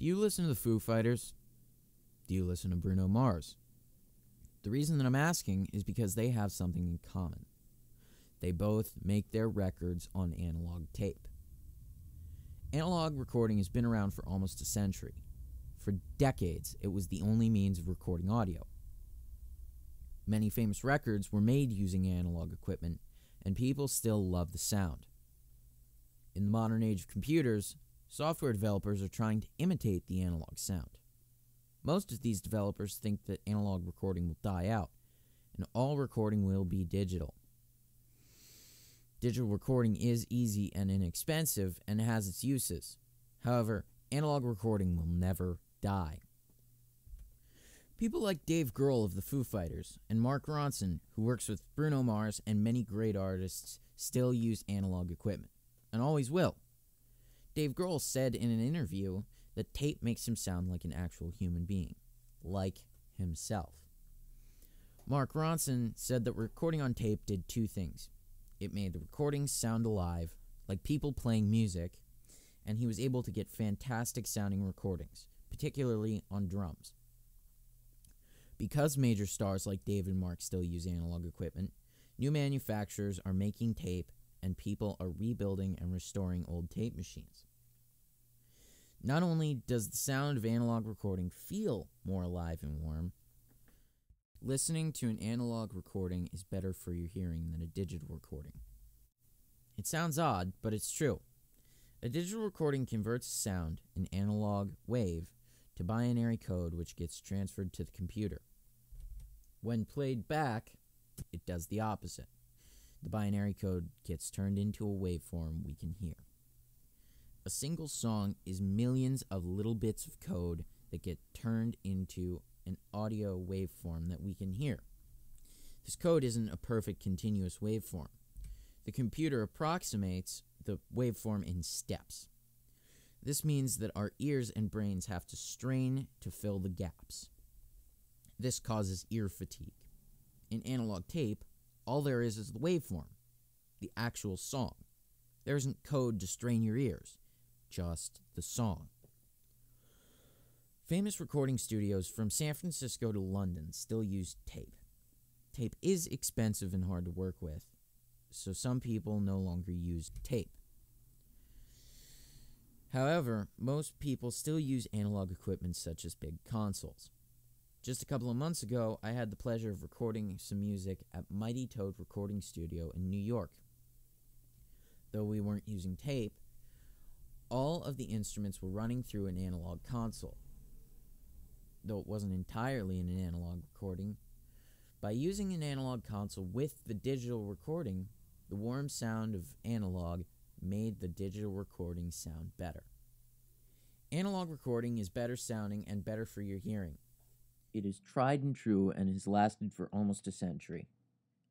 you listen to the Foo Fighters? Do you listen to Bruno Mars? The reason that I'm asking is because they have something in common. They both make their records on analog tape. Analog recording has been around for almost a century. For decades, it was the only means of recording audio. Many famous records were made using analog equipment, and people still love the sound. In the modern age of computers, software developers are trying to imitate the analog sound. Most of these developers think that analog recording will die out, and all recording will be digital. Digital recording is easy and inexpensive and has its uses. However, analog recording will never die. People like Dave Grohl of the Foo Fighters and Mark Ronson, who works with Bruno Mars and many great artists, still use analog equipment, and always will. Dave Grohl said in an interview that tape makes him sound like an actual human being, like himself. Mark Ronson said that recording on tape did two things. It made the recordings sound alive, like people playing music, and he was able to get fantastic sounding recordings, particularly on drums. Because major stars like Dave and Mark still use analog equipment, new manufacturers are making tape and people are rebuilding and restoring old tape machines. Not only does the sound of analog recording feel more alive and warm, listening to an analog recording is better for your hearing than a digital recording. It sounds odd, but it's true. A digital recording converts sound, an analog wave, to binary code which gets transferred to the computer. When played back, it does the opposite. The binary code gets turned into a waveform we can hear. A single song is millions of little bits of code that get turned into an audio waveform that we can hear. This code isn't a perfect continuous waveform. The computer approximates the waveform in steps. This means that our ears and brains have to strain to fill the gaps. This causes ear fatigue. In analog tape, all there is the waveform, the actual song. There isn't code to strain your ears, just the song. Famous recording studios from San Francisco to London still use tape. Tape is expensive and hard to work with, so some people no longer use tape. However, most people still use analog equipment such as big consoles. Just a couple of months ago, I had the pleasure of recording some music at Mighty Toad Recording Studio in New York. Though we weren't using tape, all of the instruments were running through an analog console. Though it wasn't entirely an analog recording, by using an analog console with the digital recording, the warm sound of analog made the digital recording sound better. Analog recording is better sounding and better for your hearing. It is tried and true and has lasted for almost a century.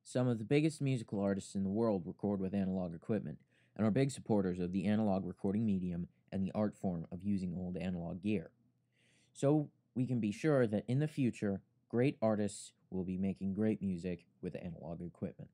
Some of the biggest musical artists in the world record with analog equipment and are big supporters of the analog recording medium and the art form of using old analog gear. So we can be sure that in the future, great artists will be making great music with analog equipment.